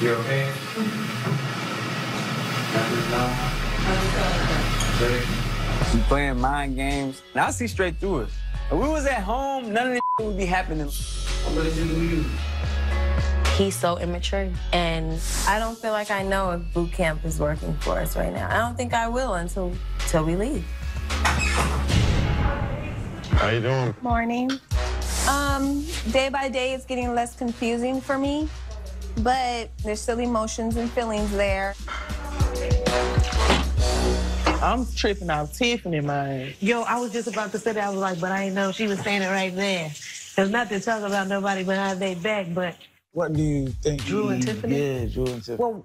You okay? You playing mind games, and I see straight through it. If we was at home, none of this would be happening. He's so immature, and I don't feel like I know if boot camp is working for us right now. I don't think I will until we leave. How you doing? Morning. Day by day, it's getting less confusing for me, but there's still emotions and feelings there. I'm tripping off Tiffany, man. Yo, I was just about to say that. I was like, but I didn't know she was saying it right there. There's not to talk about nobody behind their back, but... What do you think? Drew and Tiffany? Yeah, Drew and Tiffany. Well,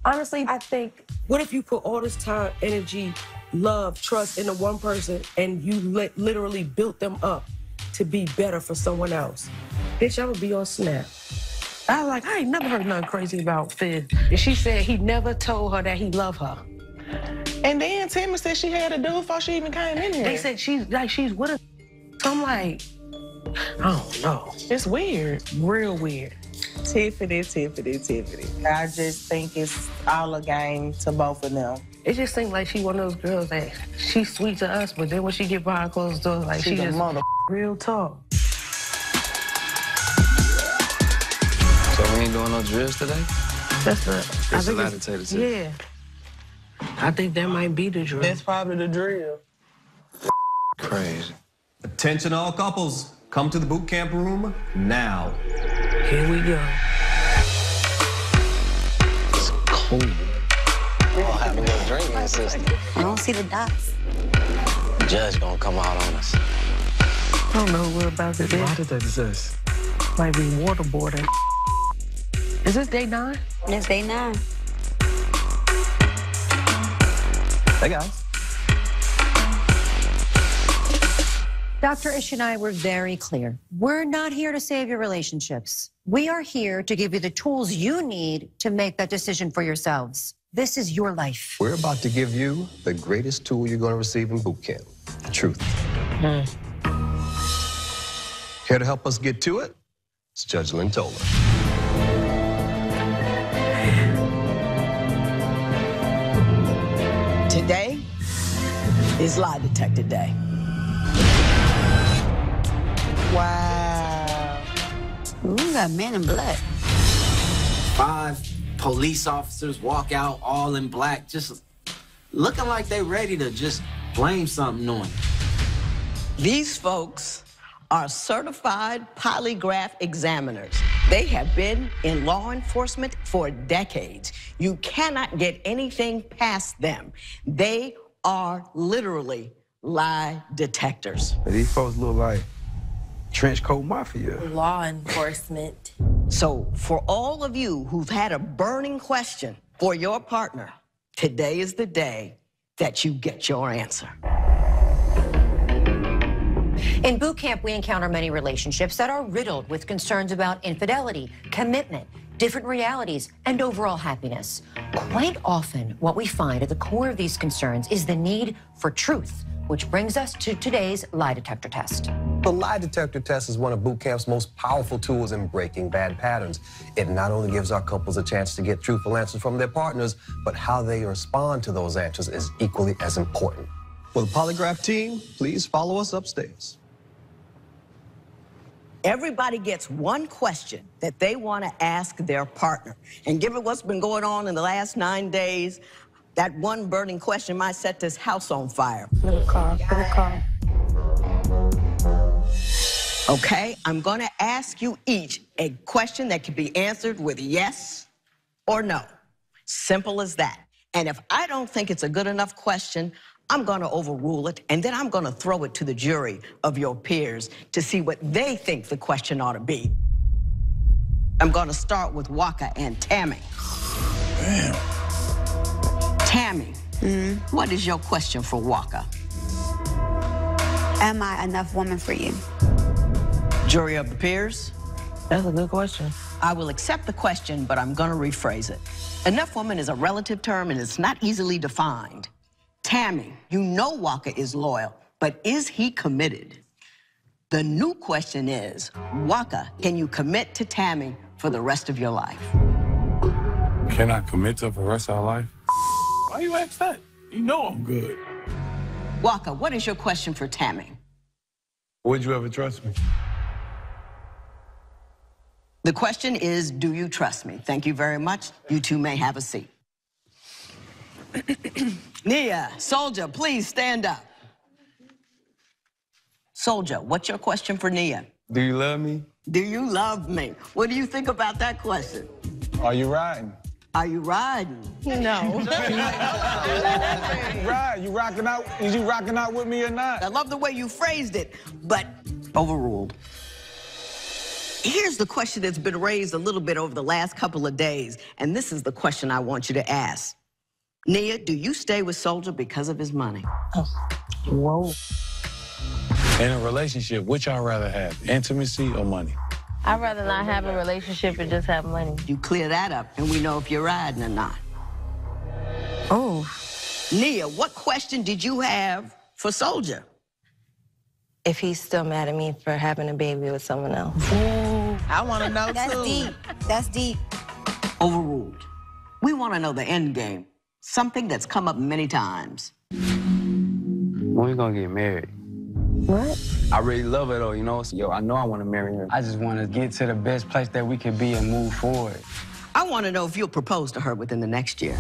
honestly, I think, what if you put all this time, energy, love, trust into one person and you literally built them up to be better for someone else? Bitch, I would be on Snap. I was like, I ain't never heard nothing crazy about Fizz. And she said he never told her that he loved her. And then Timmy said she had a dude before she even came in here. They said she's with a. So I'm like, I don't know. It's weird, real weird. Tiffany. I just think it's all a game to both of them. It just seems like she one of those girls that she's sweet to us, but then when she get behind closed doors, like she just real talk. So we ain't doing no drills today? That's the. It's a lie to tell the truth. Yeah. I think that might be the drill. That's probably the drill. Crazy. Attention all couples, come to the boot camp room now. Here we go. It's cold. We don't have a little drinking system. I don't see the dots. The judge gonna come out on us. I don't know what about this. Why did that exist? Might be waterboarding. Is this day 9? It's day 9. Hey, guys. Dr. Ish and I were very clear. We're not here to save your relationships. We are here to give you the tools you need to make that decision for yourselves. This is your life. We're about to give you the greatest tool you're going to receive in boot camp, the truth. Here to help us get to it, it's Judge Lintola. Today is lie detector day. Wow. Ooh, we got men in black. 5 police officers walk out all in black, just looking like they ready to just blame something on you. These folks are certified polygraph examiners. They have been in law enforcement for decades. You cannot get anything past them. They are literally lie detectors. These folks look like trench coat mafia. Law enforcement. So for all of you who've had a burning question for your partner, today is the day that you get your answer. In boot camp, we encounter many relationships that are riddled with concerns about infidelity, commitment, different realities, and overall happiness. Quite often, what we find at the core of these concerns is the need for truth, which brings us to today's lie detector test. The lie detector test is one of boot camp's most powerful tools in breaking bad patterns. It not only gives our couples a chance to get truthful answers from their partners, but how they respond to those answers is equally as important. Will the polygraph team please follow us upstairs? Everybody gets one question that they want to ask their partner. And given what's been going on in the last 9 days, that one burning question might set this house on fire. Little car. Okay, I'm going to ask you each a question that can be answered with yes or no. Simple as that. And if I don't think it's a good enough question, I'm going to overrule it, and then I'm going to throw it to the jury of your peers to see what they think the question ought to be. I'm going to start with Waka and Tammy. Damn. Tammy, what is your question for Waka? Am I enough woman for you? Jury of the peers? That's a good question. I will accept the question, but I'm going to rephrase it. Enough woman is a relative term, and it's not easily defined. Tammy, you know Waka is loyal, but is he committed? The new question is, Waka, can you commit to Tammy for the rest of your life? Can I commit to for the rest of our life? Why you ask that? You know I'm good. Walker, what is your question for Tammy? Would you ever trust me? The question is, do you trust me? Thank you very much. You two may have a seat. Nia, Soldier, please stand up. Soldier, what's your question for Nia? Do you love me? Do you love me? What do you think about that question? Are you riding? Are you riding? No. Right, you rocking out? Is you rocking out with me or not? I love the way you phrased it, but overruled. Here's the question that's been raised a little bit over the last couple of days, and this is the question I want you to ask. Nia, do you stay with Soldier because of his money? Whoa. In a relationship, which I'd rather have, intimacy or money? I'd rather not have a relationship and just have money. You clear that up, and we know if you're riding or not. Oh. Nia, what question did you have for Soldier? If he's still mad at me for having a baby with someone else. Ooh, I want to know, That's too. deep. That's deep. Overruled. We want to know the end game. Something that's come up many times. When we gonna get married? What? I really love her though, you know? So, yo, I know I wanna marry her. I just wanna get to the best place that we can be and move forward. I want to know if you'll propose to her within the next year.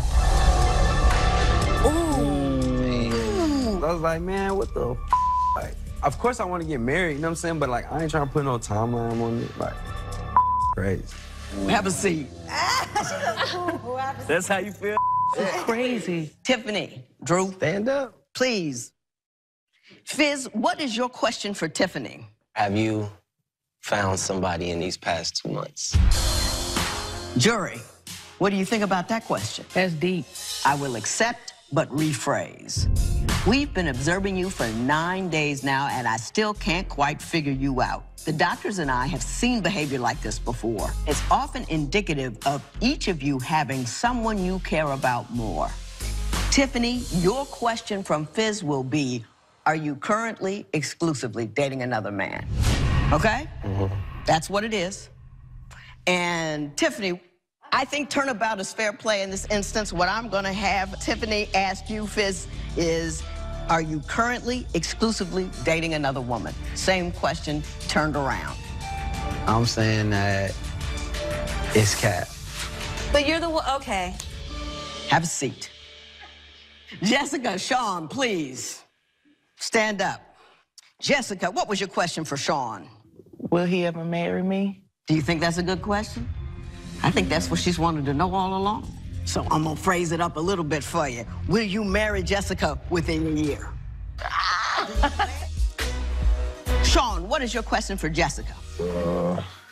Ooh. I was like, man, what the Like, of course I wanna get married, you know what I'm saying? But like, I ain't trying to put no timeline on it. Like, crazy. Have a seat. That's how you feel? It's crazy. Tiffany, Drew, stand up, please. Fizz, what is your question for Tiffany? Have you found somebody in these past 2 months? Jury, what do you think about that question? That's deep. I will accept, but rephrase. We've been observing you for 9 days now, and I still can't quite figure you out. The doctors and I have seen behavior like this before. It's often indicative of each of you having someone you care about more. Tiffany, your question from Fizz will be, are you currently exclusively dating another man? Okay? Mm-hmm. That's what it is. And Tiffany, I think turnabout is fair play in this instance. What I'm gonna have Tiffany ask you, Fizz, is, are you currently exclusively dating another woman? Same question, turned around. I'm saying that it's cap. But you're the one, okay. Have a seat. Jessica, Sean, please. Stand up. Jessica, what was your question for Sean? Will he ever marry me? Do you think that's a good question? I think that's what she's wanted to know all along. So I'm gonna phrase it up a little bit for you. Will you marry Jessica within a year? Sean, what is your question for Jessica?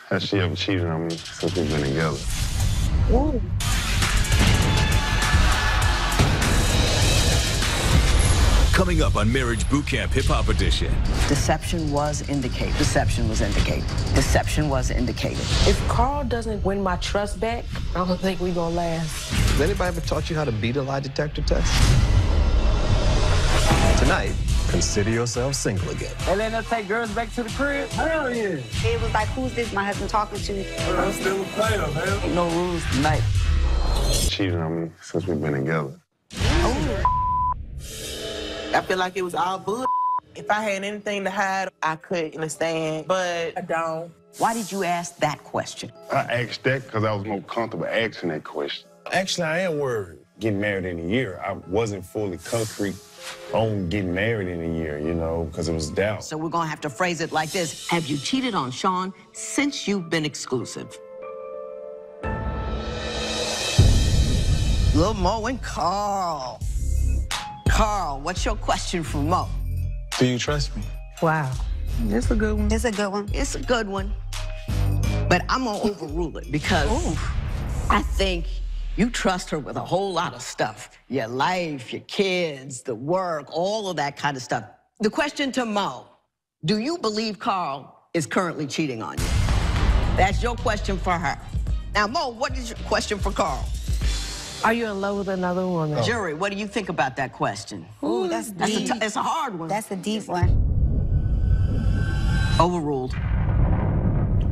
Has she ever cheated on me since we've been together? Ooh. Coming up on Marriage Boot Camp Hip Hop Edition. Deception was indicated. Deception was indicated. Deception was indicated. If Carl doesn't win my trust back, I don't think we gonna last. Has anybody ever taught you how to beat a lie detector test? Tonight, consider yourself single again. And then they'll take girls back to the crib? Hell yeah. It was like, who's this my husband talking to? I'm still a player, man. Ain't no rules tonight. Cheated on me since we've been together. I feel like it was all bull. If I had anything to hide, I could understand, but I don't. Why did you ask that question? I asked that because I was more comfortable asking that question. Actually, I am worried getting married in a year. I wasn't fully concrete on getting married in a year, you know, because it was doubt. So we're gonna have to phrase it like this. Have you cheated on Sean since you've been exclusive? Lil Mo and Carl. Carl, what's your question for Mo? Do you trust me? Wow. It's a good one. It's a good one. It's a good one. But I'm gonna overrule it because I think you trust her with a whole lot of stuff. Your life, your kids, the work, all of that kind of stuff. The question to Mo, do you believe Carl is currently cheating on you? That's your question for her. Now, Mo, what is your question for Carl? Are you in love with another woman? Jury, what do you think about that question? Ooh, that's deep. It's a hard one. That's a deep one. Overruled.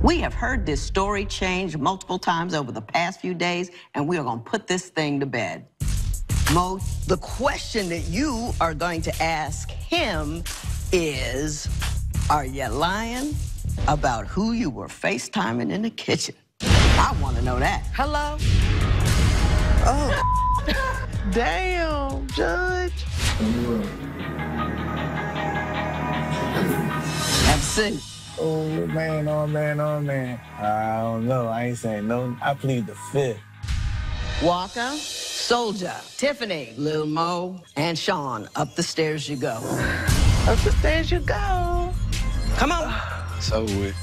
We have heard this story change multiple times over the past few days, and we are going to put this thing to bed. Mo, the question that you are going to ask him is, are you lying about who you were FaceTiming in the kitchen? I want to know that. Hello? Oh. Damn, Judge. Have a seat. Oh, man, oh, man, oh, man. I don't know. I ain't saying no. I plead the fifth. Walker, Soldier, Tiffany, Lil Mo, and Sean, up the stairs you go. Up the stairs you go. Come on. It's over with.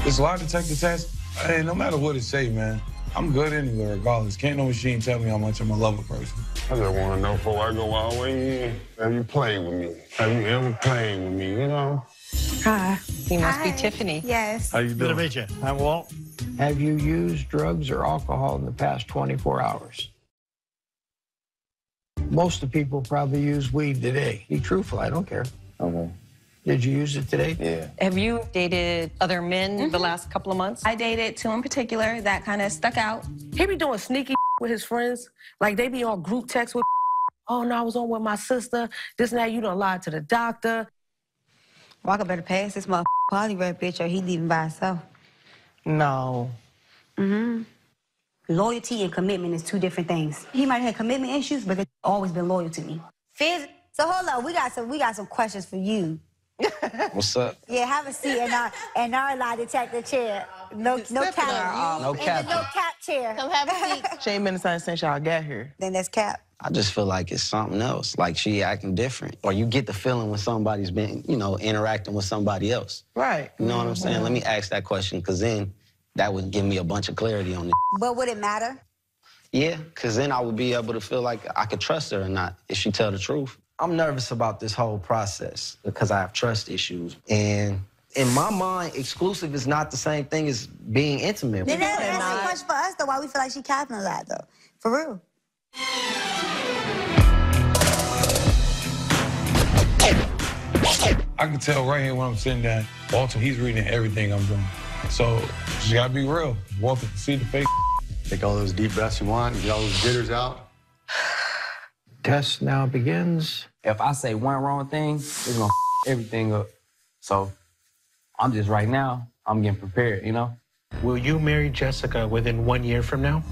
This lie detector test, hey, no matter what it say, man, I'm good anyway, regardless. Can't no machine tell me how much I'm a lover person. I just want to know before I go all the way in, have you played with me? Have you ever played with me, you know? Hi. You must be Hi. Tiffany. Yes. How you Good to doing? meet you. I'm Walt. Have you used drugs or alcohol in the past 24 hours? Most of the people probably use weed today. Be truthful, I don't care. Okay. Did you use it today? Yeah. Have you dated other men the last couple of months? I dated 2 in particular that kind of stuck out. He be doing sneaky with his friends. Like, they be on group text with, oh, no, I was on with my sister. This and that, you done lied to the doctor. Walker better pass this motherfucking polygraph bitch or he leaving by himself. No. Mm-hmm. Loyalty and commitment is 2 different things. He might have had commitment issues, but they've always been loyal to me. Fizz, so hold on, we got some questions for you. What's up? Yeah, have a seat in our lie detector chair. No cap. No In cap. the no cap chair. Come have a seat. She ain't been the same since y'all got here. Then that's cap. I just feel like it's something else, like she acting different. Or you get the feeling when somebody's been, you know, interacting with somebody else. Right. You know what I'm saying? Let me ask that question, because then that would give me a bunch of clarity on it. But would it matter? Yeah, because then I would be able to feel like I could trust her or not if she tell the truth. I'm nervous about this whole process because I have trust issues. And in my mind, exclusive is not the same thing as being intimate. Then that's too much for us, though, why we feel like she capping a lot, though. For real. I can tell right here when I'm sitting down, Walter, he's reading everything I'm doing. So, just gotta be real. Walter can see the fake. Take all those deep breaths you want, get all those jitters out. Test now begins. If I say one wrong thing, it's gonna everything up. So I'm just right now, I'm getting prepared, you know? Will you marry Jessica within 1 year from now?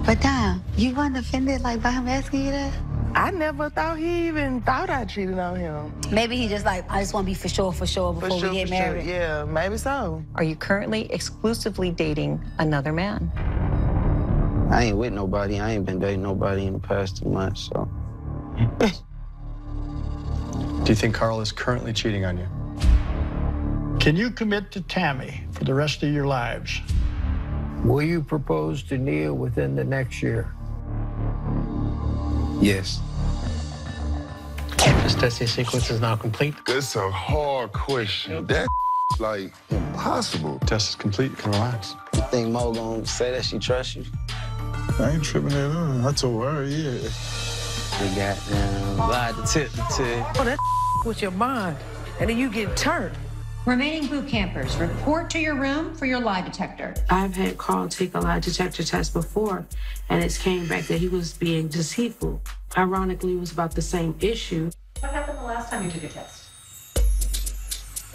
But damn, you wasn't offended like by him asking you that? I never thought he even thought I cheated on him. Maybe he just like, I just want to be for sure before we get married. Yeah, maybe so. Are you currently exclusively dating another man? I ain't with nobody. I ain't been dating nobody in the past 2 months, so. Do you think Carl is currently cheating on you? Can you commit to Tammy for the rest of your lives? Will you propose to Neil within the next year? Yes. This testing sequence is now complete. That's a hard question. That's like impossible. Test is complete. You can relax. You think Mo gonna say that she trusts you? I ain't tripping at all. I told her, yeah. We got lied to tip. Oh, that with your mind, and then you get turned. Remaining boot campers, report to your room for your lie detector. I've had Carl take a lie detector test before, and it came back that he was being deceitful. Ironically, it was about the same issue. What happened the last time you took a test?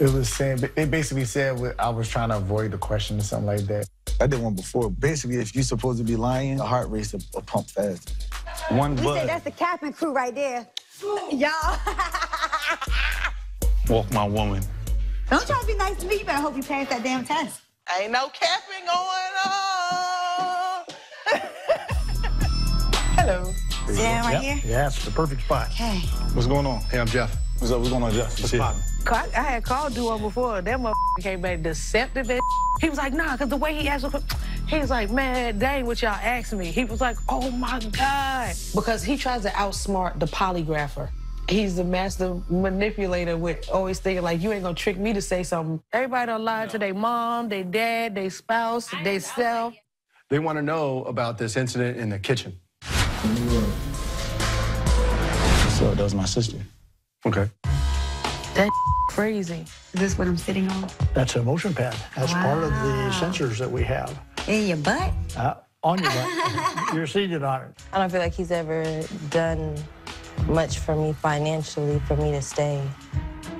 It was saying, it basically said I was trying to avoid the question or something like that. I did one before. Basically, if you're supposed to be lying, the heart rate will pump fast. One We bud. said that's the capping crew right there. Y'all. Walk my woman. Don't try to be nice to me. You better hope you pass that damn test. Ain't no capping going on. Hello. Sit down right here? Yeah, it's the perfect spot. Okay. What's going on? Hey, I'm Jeff. What's up? What's going on, Jeff? What's poppin'? I had Carl do one before. That motherfucker came back deceptive. He was like, nah, because the way he asked, he was like, man, that ain't what y'all asked me. He was like, oh my God. Because he tries to outsmart the polygrapher. He's the master manipulator with always thinking like, you ain't gonna trick me to say something. Everybody done lied to their mom, their dad, their spouse, their self. They want to know about this incident in the kitchen. So that was my sister. Okay. That crazy. Is this what I'm sitting on? That's a motion pad. That's part of the sensors that we have. In your butt? On your butt. You're seated on it. I don't feel like he's ever done much for me financially for me to stay.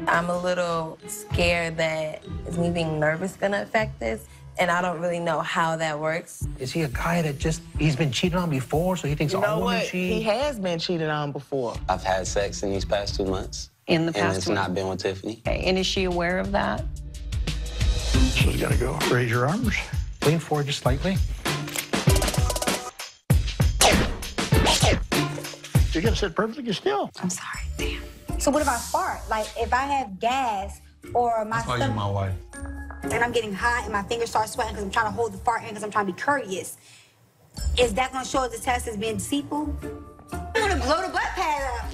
I'm a little scared that is me being nervous gonna affect this, and I don't really know how that works. Is he a guy that he's been cheated on before, so he thinks all women cheat? He has been cheated on before. I've had sex in these past 2 months. In the past And it's 2 not been with Tiffany. Okay, and is she aware of that? So you gotta go. Raise your arms. Lean forward just slightly. You're gonna sit perfectly still. I'm sorry, damn. So what if I fart? Like, if I have gas or my That's why you're my wife. and I'm getting hot and my fingers start sweating because I'm trying to hold the fart in because I'm trying to be courteous, is that gonna show the test as being deceitful? I'm gonna blow the butt pad up.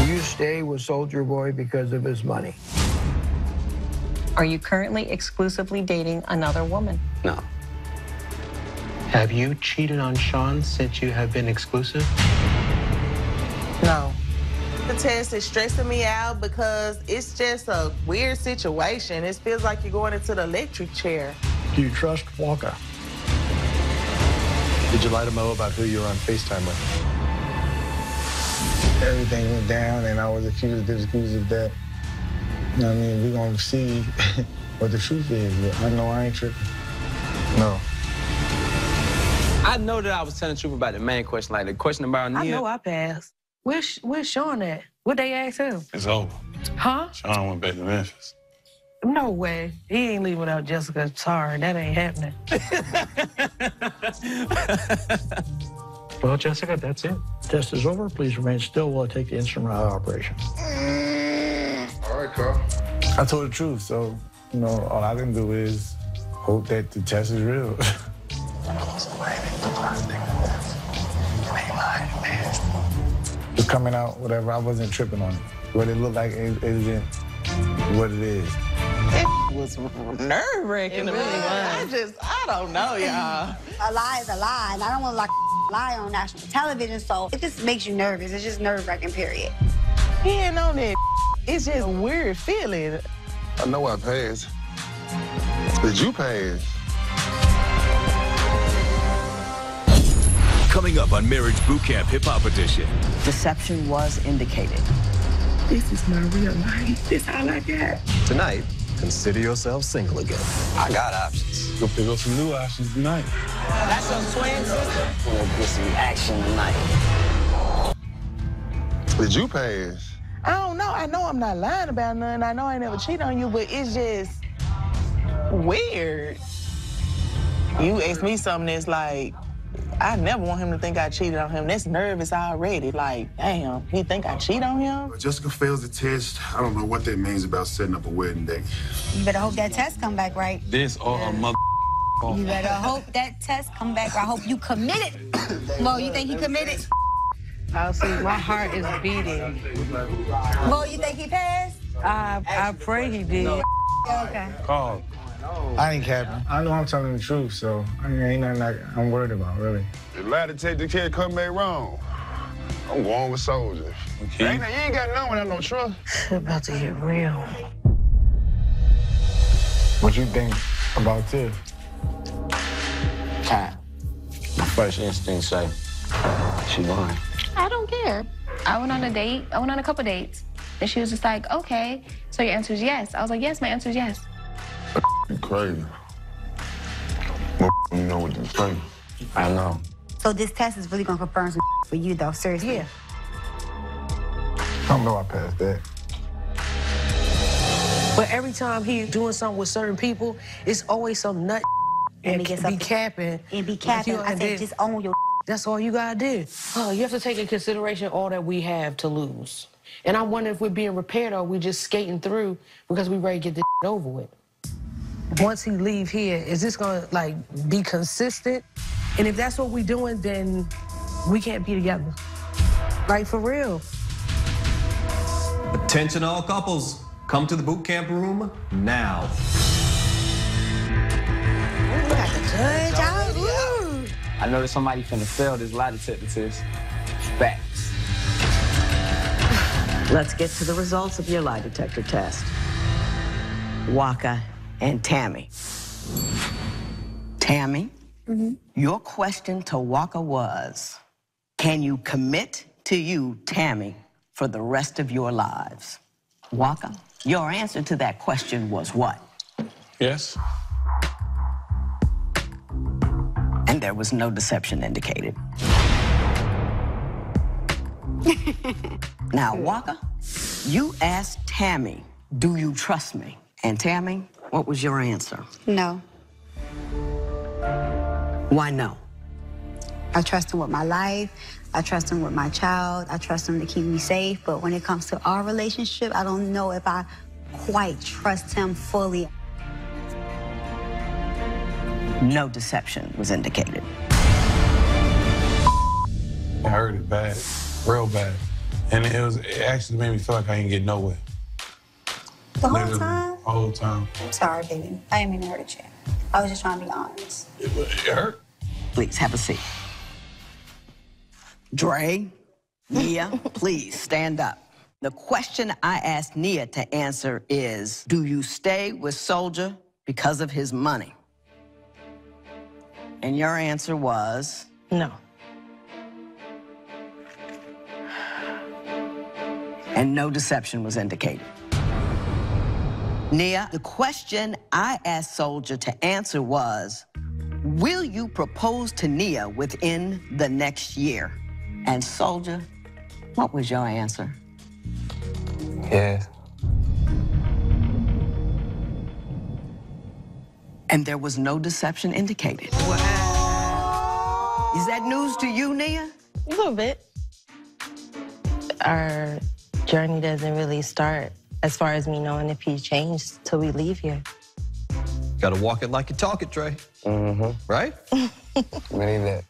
You stay with Soldier Boy because of his money. Are you currently exclusively dating another woman? No. Have you cheated on Sean since you have been exclusive? No. The test is stressing me out because it's just a weird situation. It feels like you're going into the electric chair. Do you trust Walker? Did you lie to Mo about who you were on FaceTime with? Everything went down, and I was accused of this, accused of that. You know what I mean? We're gonna see what the truth is, but I know I ain't tripping. No. I know that I was telling the truth about the main question, like the question about Nia. I know I passed. Where's Sean at? What they asked him? It's over. Huh? Sean went back to Memphis. No way. He ain't leaving without Jessica. Sorry, that ain't happening. Well, Jessica, that's it. Test is over. Please remain still while I take the instrument out of operation. All right, Carl. I told the truth, so, you know, all I can do is hope that the test is real. It's coming out, whatever. I wasn't tripping on it. What it looked like isn't what it is. It was nerve-wracking. It really was. I don't know, y'all. A lie is a lie, and I don't want to lie on national television, so it just makes you nervous. It's just nerve-wracking, period. He ain't on that. It's just a weird feeling. I know I passed. Did you pass? Coming up on Marriage Boot Camp Hip Hop Edition. Deception was indicated. This is my real life. This all I got. Tonight, consider yourself single again. I got options. Go pick up some new options tonight. That's your twin sister? I'm gonna get some action tonight. Did you pass? I don't know. I know I'm not lying about nothing. I know I never cheated on you, but it's just weird. You asked me something that's like, I never want him to think I cheated on him. That's nervous already. Like, damn, he think I cheat on him? If Jessica fails the test, I don't know what that means about setting up a wedding day. You better hope that test come back right. This or a mother. You better hope that test come back right. I hope you committed. Mo, you think he committed? I'll see. My heart is beating. Mo, you think he passed? I pray he did. Okay. Carl. I ain't capping. I know I'm telling the truth, so ain't nothing I'm worried about, really. If lie detector can't come back wrong, I'm going with Soldier. Okay. You ain't got none without no trust. It's about to get real. What you think about Tiff? My first instinct say, she lying. I don't care. I went on a date. I went on a couple dates. And she was just like, okay, so your answer is yes. I was like, yes, my answer is yes. You crazy. You know what you think. I know. So this test is really gonna confirm some for you, though, seriously. Yeah. I don't know I passed that. But every time he's doing something with certain people, it's always some nut and be capping. And be capping. I said, just own your. That's all you gotta do. Oh, you have to take in consideration all that we have to lose. And I wonder if we're being repaired or we just skating through because we ready to get this over with. Once he leave here, is this gonna like be consistent? And if that's what we're doing, then we can't be together. Like for real. Attention all couples. Come to the boot camp room now. We got the judge out. Ooh. I know that somebody finna fail this lie detector test. Facts. Let's get to the results of your lie detector test. Waka and Tammy. Tammy, your question to Waka was, can you commit to you, Tammy, for the rest of your lives? Waka, your answer to that question was what? Yes. And there was no deception indicated. Now, Waka, you asked Tammy, do you trust me? And Tammy, what was your answer? No. Why no? I trust him with my life. I trust him with my child. I trust him to keep me safe. But when it comes to our relationship, I don't know if I quite trust him fully. No deception was indicated. I heard it bad, real bad. And it actually made me feel like I ain't get nowhere. The whole Literally, time? the whole time. I'm sorry, baby. I didn't mean to hurt you. I was just trying to be honest. It hurt. Please have a seat. Dre, Nia, please stand up. The question I asked Nia to answer is, do you stay with Soldier because of his money? And your answer was? No. And no deception was indicated. Nia, the question I asked Soldier to answer was, will you propose to Nia within the next year? And Soldier, what was your answer? Yes. And there was no deception indicated. Is that news to you, Nia? A little bit. Our journey doesn't really start as far as me knowing if he changed till we leave here. Gotta walk it like you talk it, Trey. Right? Many that.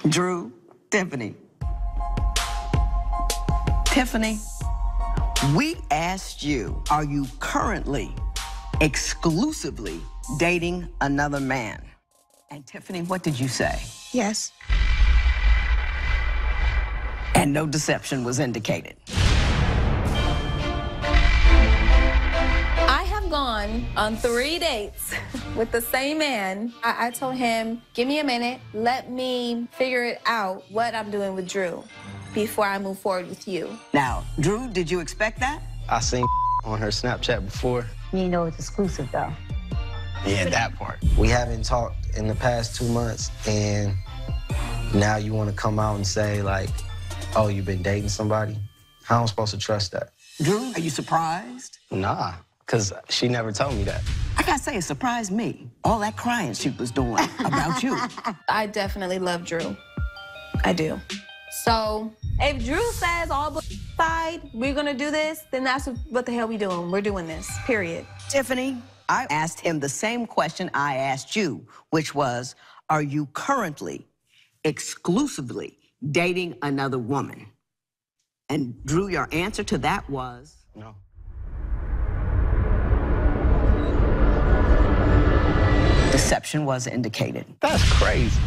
Drew, Tiffany. Tiffany, we asked you, are you currently exclusively dating another man? And Tiffany, what did you say? Yes. And no deception was indicated. I have gone on 3 dates with the same man. I told him, give me a minute, let me figure it out what I'm doing with Drew before I move forward with you. Now, Drew, did you expect that? I seen on her Snapchat before. You know it's exclusive, though. Yeah, that part. We haven't talked in the past 2 months, and now you want to come out and say, like, oh, you've been dating somebody? How am I supposed to trust that? Drew, are you surprised? Nah, because she never told me that. I gotta say, it surprised me. All that crying she was doing about you. I definitely love Drew. I do. So if Drew says all but side, we're gonna do this, then that's what the hell we doing. We're doing this, period. Tiffany, I asked him the same question I asked you, which was, are you currently exclusively dating another woman? And Drew, your answer to that was? No. Deception was indicated. That's crazy.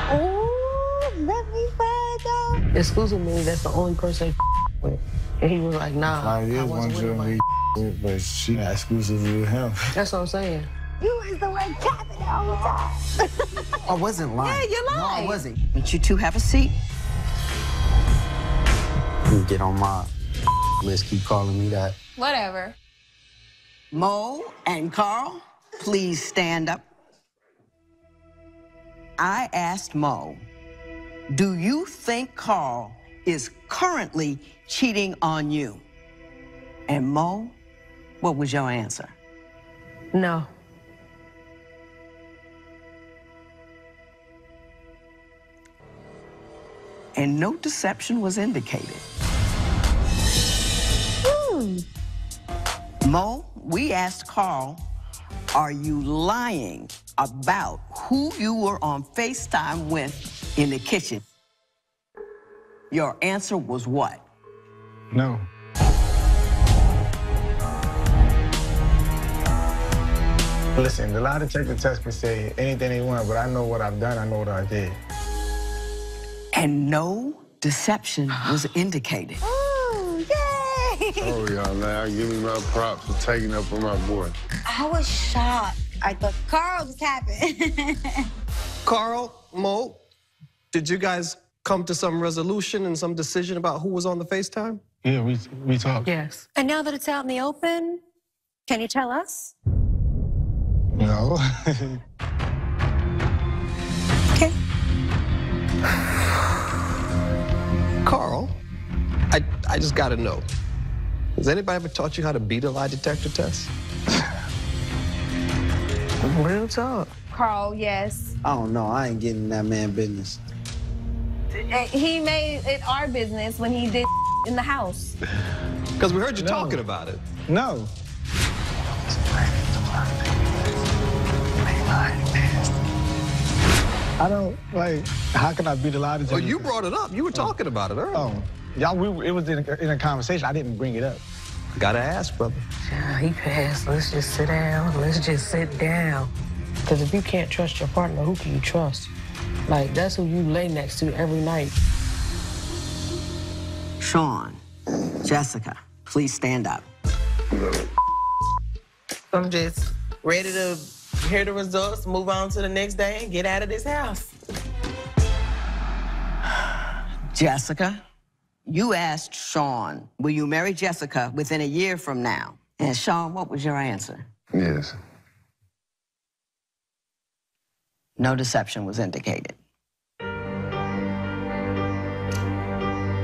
Oh, let me find out. Exclusive means that's the only person with. And he was like, nah, I is one girl with, but she not exclusively with him. That's what I'm saying. You was the one capping the whole time. I wasn't lying. Yeah, you lied. No, I wasn't. Would you two have a seat? You get on my list, keep calling me that. Whatever. Mo and Carl, please stand up. I asked Mo, do you think Carl is currently cheating on you? And Mo, what was your answer? No. And no deception was indicated. Mo, we asked Carl, are you lying about who you were on FaceTime with in the kitchen? Your answer was what? No. Listen, the lie detector test can say anything they want, but I know what I've done, I know what I did. And no deception was indicated. Ooh, yay! Oh, y'all, now give me my props for taking up for my boy. I was shocked. I thought Carl just happened. Carl, Mo, did you guys come to some resolution and some decision about who was on the FaceTime? Yeah, we talked. Yes. And now that it's out in the open, can you tell us? No. Okay. Carl, I just gotta know. Has anybody ever taught you how to beat a lie detector test? Real talk. Carl, yes. I don't know. I ain't getting in that man business. He made it our business when he did in the house. Because we heard you talking about it. No. I don't, like, how can I beat a lie detector? Well, you brought it up. You were talking about it earlier. Oh, y'all, it was in a conversation. I didn't bring it up. Gotta ask, brother. Yeah, he passed. Let's just sit down. Let's just sit down. Because if you can't trust your partner, who can you trust? Like, that's who you lay next to every night. Sean, Jessica, please stand up. I'm just ready to hear the results, move on to the next day, and get out of this house. Jessica, you asked Sean, will you marry Jessica within a year from now? And Sean, what was your answer? Yes. No deception was indicated.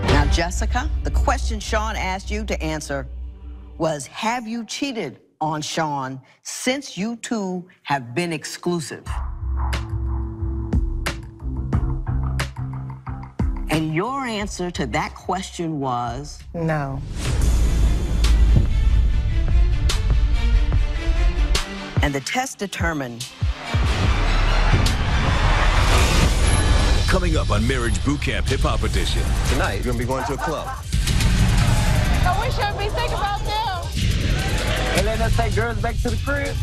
Now, Jessica, the question Sean asked you to answer was, have you cheated on Sean since you two have been exclusive? And your answer to that question was? No. And the test determined. Coming up on Marriage Boot Camp Hip Hop Edition. Tonight, you're gonna be going to a club. So we shouldn't be thinking about them. And let us take girls back to the crib.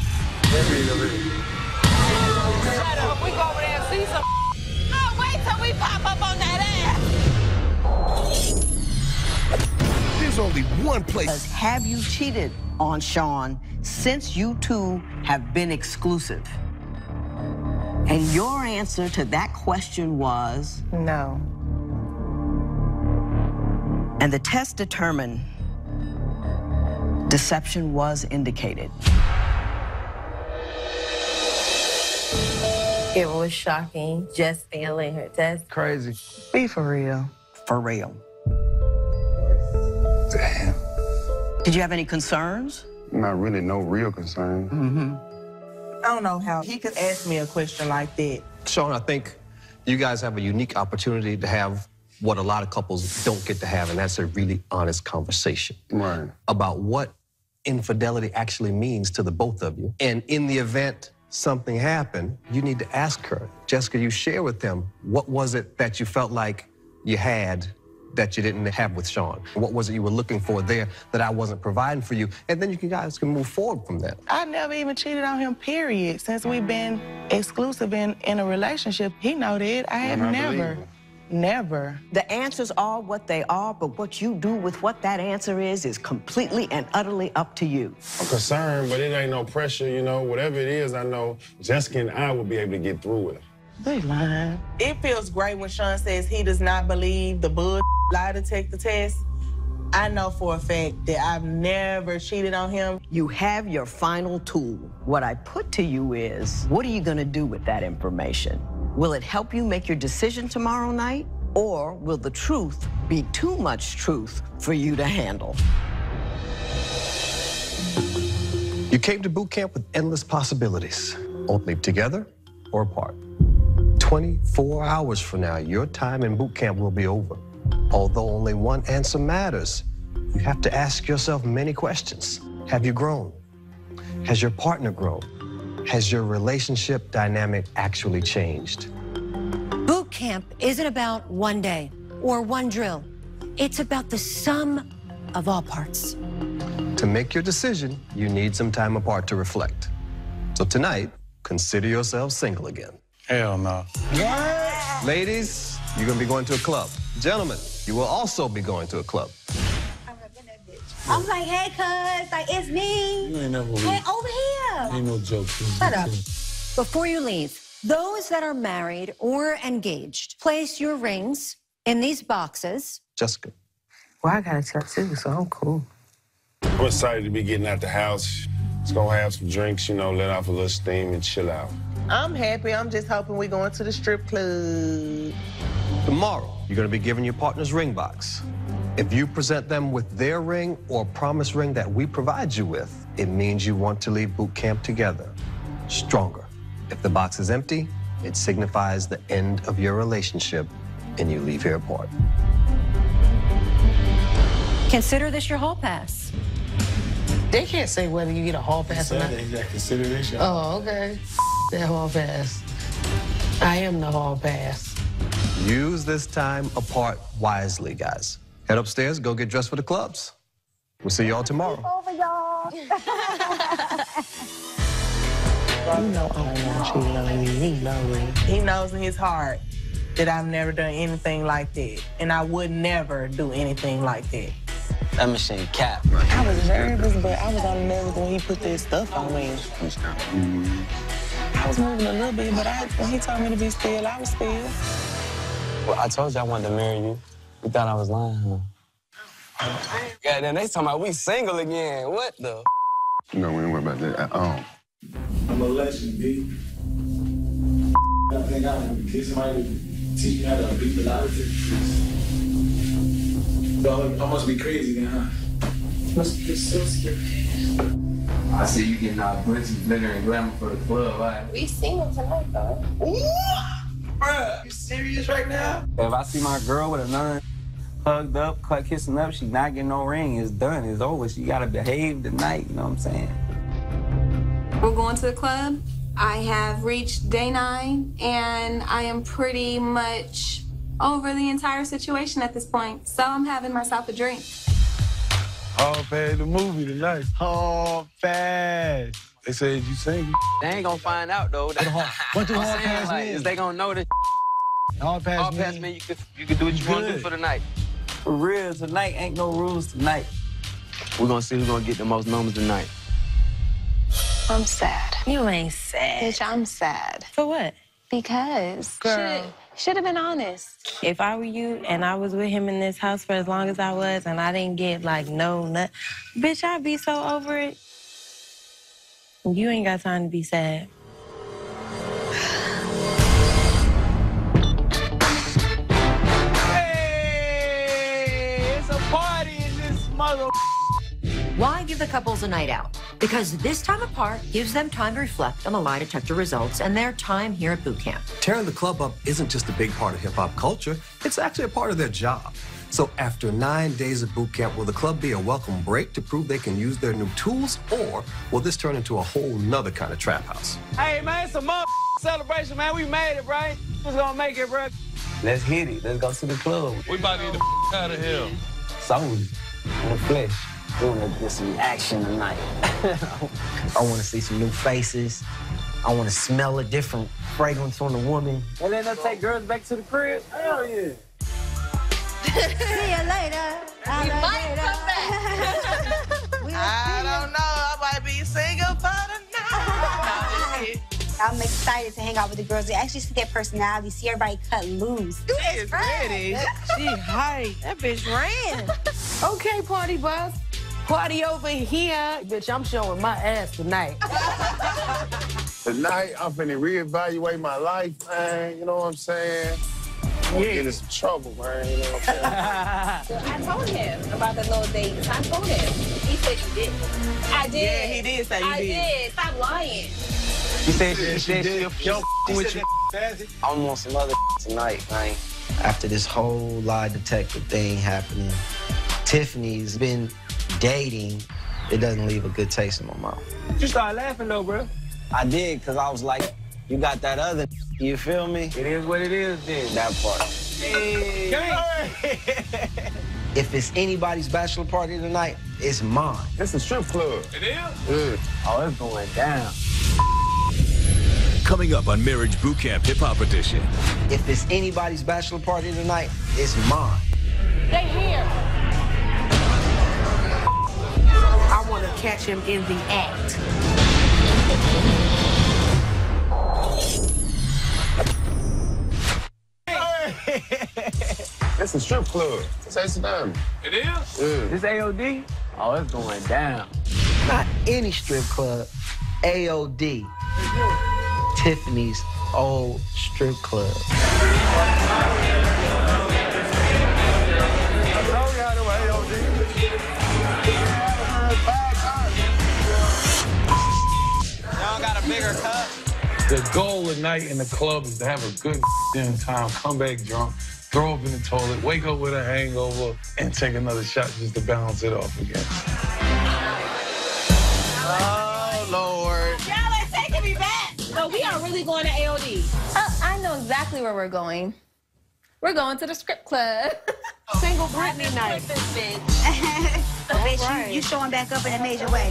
Shut up. We go over there and see some. Oh, wait till we pop up on that ass. There's only one place. Have you cheated on Sean since you two have been exclusive? And your answer to that question was? No. And the test determined deception was indicated. It was shocking, just failing her test. Crazy. Be for real. For real. Damn. Did you have any concerns? Not really, no real concern. Mm-hmm. I don't know how he could ask me a question like that. Sean, I think you guys have a unique opportunity to have what a lot of couples don't get to have, and that's a really honest conversation. Right. About what infidelity actually means to the both of you. And in the event something happened, you need to ask her. Jessica, you share with them, what was it that you felt like you had that you didn't have with Sean? What was it you were looking for there that I wasn't providing for you? And then you guys can move forward from that. I never even cheated on him, period. Since we've been exclusive in a relationship, he know that. I have never. The answers are what they are, but what you do with what that answer is completely and utterly up to you. I'm concerned, but it ain't no pressure, you know. Whatever it is, I know Jessica and I will be able to get through with it. They lying. It feels great when Sean says he does not believe the lie detector test. I know for a fact that I've never cheated on him. You have your final tool. What I put to you is, what are you gonna do with that information? Will it help you make your decision tomorrow night? Or will the truth be too much truth for you to handle? You came to boot camp with endless possibilities, only together or apart. 24 hours from now, your time in boot camp will be over. Although only one answer matters, you have to ask yourself many questions. Have you grown? Has your partner grown? Has your relationship dynamic actually changed? Boot camp isn't about one day or one drill. It's about the sum of all parts. To make your decision, you need some time apart to reflect. So tonight, consider yourself single again. Hell no. Ladies, you're gonna be going to a club. Gentlemen, you will also be going to a club. I'm like, hey, cuz, like, it's me. You ain't never Hey, over here. Ain't no joke. Shut up. Before you leave, those that are married or engaged, place your rings in these boxes. Jessica. Well, I got a tattoo, so I'm cool. I'm excited to be getting out the house. Let's go have some drinks, you know, let off a little steam and chill out. I'm happy. I'm just hoping we're going to the strip club. Tomorrow, you're gonna be given your partner's ring box. If you present them with their ring or promise ring that we provide you with, it means you want to leave boot camp together, stronger. If the box is empty, it signifies the end of your relationship and you leave here apart. Consider this your hall pass. They can't say whether you get a hall pass or not. Consider this your Oh, okay. That hall pass. I am the hall pass. Use this time apart wisely, guys. Head upstairs, go get dressed for the clubs. We'll see y'all tomorrow. Over, y'all. You know I'm not cheating on you. He knows it. He knows in his heart that I've never done anything like that. And I would never do anything like that. That machine cap. I was nervous, but I was only nervous when he put that stuff on me. I was moving a little bit, but when he told me to be still, I was still. Well, I told you I wanted to marry you. You thought I was lying, huh? Goddamn, they talking about we single again. What the? No, we don't worry about that at all. I'm a legend, B. I think I want to kiss somebody to teach me how to beat the lot of I must be crazy then, huh? Must be so scared. I see you getting all glitzy, glitter, and glamour for the club, right? We single tonight, though. Bruh, you serious right now? If I see my girl with another hugged up, kissing up, she not getting no ring, it's done, it's over. She gotta behave tonight, you know what I'm saying? We're going to the club. I have reached day 9, and I am pretty much over the entire situation at this point. So I'm having myself a drink. Hall pass the movie tonight. Hall pass. They said you single. They ain't gonna find out, though. What do hall pass like, mean? is they gonna know that Hall pass mean you can do what you want to do for the night. For real, tonight ain't no rules tonight. We're gonna see who's gonna get the most numbers tonight. I'm sad. You ain't sad. Bitch, I'm sad. For what? Because Girl. should have been honest. If I were you and I was with him in this house for as long as I was and I didn't get like nut, bitch, I'd be so over it. You ain't got time to be sad. Hey, it's a party in this mother. Why give the couples a night out? Because this time apart gives them time to reflect on the lie detector results and their time here at boot camp. Tearing the club up isn't just a big part of hip-hop culture, it's actually a part of their job. So after 9 days of boot camp, will the club be a welcome break to prove they can use their new tools, or will this turn into a whole nother kind of trap house? Hey, man, it's a celebration, man. We made it, right? Who's gonna make it, bro? Let's hit it. Let's go to the club. We about to get the out of here. Soul in the flesh. We're gonna get some action tonight. I wanna see some new faces. I wanna smell a different fragrance on the woman. And then they'll take girls back to the crib? Hell yeah. See you later. We might come back. I don't know. I might be single for the night. I'm excited to hang out with the girls. They actually see their personality, see everybody cut loose. You is ready. She hype. That bitch ran. Okay, party bus. Party over here. Bitch, I'm showing my ass tonight. Tonight, I'm finna reevaluate my life, man. You know what I'm saying? I'm gonna get in some trouble, man. You know what I'm saying? I told him about the little dates. I told him. He said you did. I did. Yeah, he did say you did. I did. Stop lying. She said she with you. I want some other tonight, man. After this whole lie detector thing happening, Tiffany's been dating. It doesn't leave a good taste in my mouth. You started laughing, though, bro. I did, because I was like, you got that other, you feel me? It is what it is, then. That part. Hey. If it's anybody's bachelor party tonight, it's mine. It's a strip club. It is? Yeah. Oh, it's going down. Coming up on Marriage Boot Camp Hip Hop Edition. If it's anybody's bachelor party tonight, it's mine. They here. I want to catch him in the act. It's a strip club. It's S14E09. It is? Yeah. This AOD? Oh, it's going down. Not any strip club. AOD. Tiffany's old strip club. Y'all got a bigger cup? The goal at night in the club is to have a good time, come back drunk, throw up in the toilet, wake up with a hangover, and take another shot just to balance it off again. Oh, Lord. Y'all are taking me back. So we are really going to AOD. I know exactly where we're going. We're going to the strip club. Single Britney night. Bitch, you showing back up in a major way.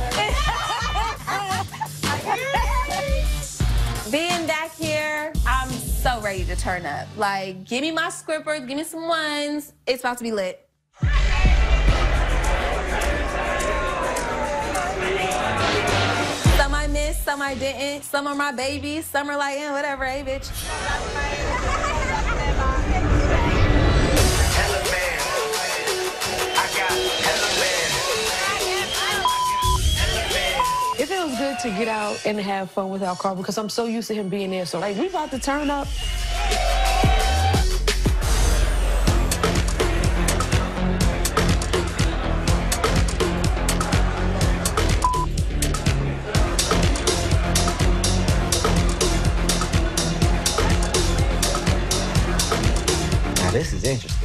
Being back here, I'm so ready to turn up. Like, give me my scrippers, give me some ones. It's about to be lit. Some I missed, some I didn't. Some are my babies, some are like, eh, whatever, hey, bitch. It feels good to get out and have fun with our car because I'm so used to him being there. So, like, we about to turn up. Now, this is interesting.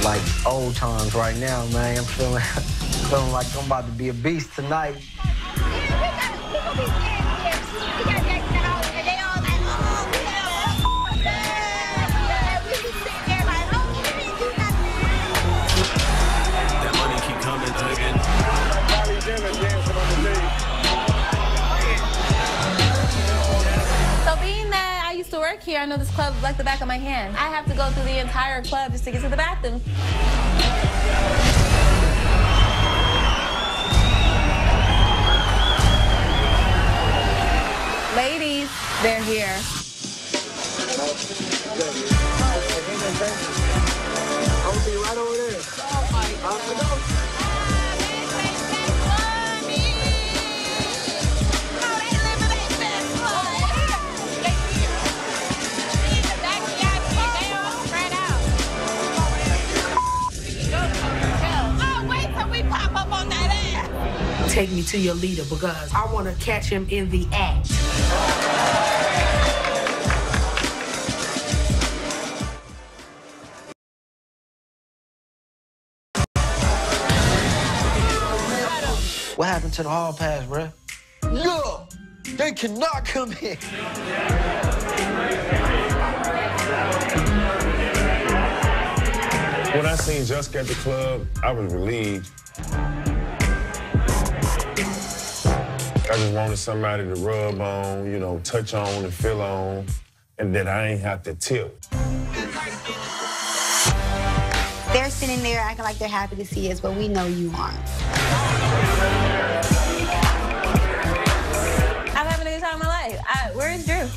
Like old times right now, man. I'm feeling like I'm about to be a beast tonight. That money keep coming again. So being that I used to work here, I know this club like the back of my hand. I have to go through the entire club just to get to the bathroom. Ladies, they're here. I'll be right over there. Oh, my God. Take me to your leader because I want to catch him in the act. What happened to the hall pass, bruh? No! They cannot come in. When I seen Jessica at the club, I was relieved. I just wanted somebody to rub on, you know, touch on and feel on, and that I ain't have to tip. They're sitting there acting like they're happy to see us, but we know you aren't. I'm having a good time in my life. Where's Drew?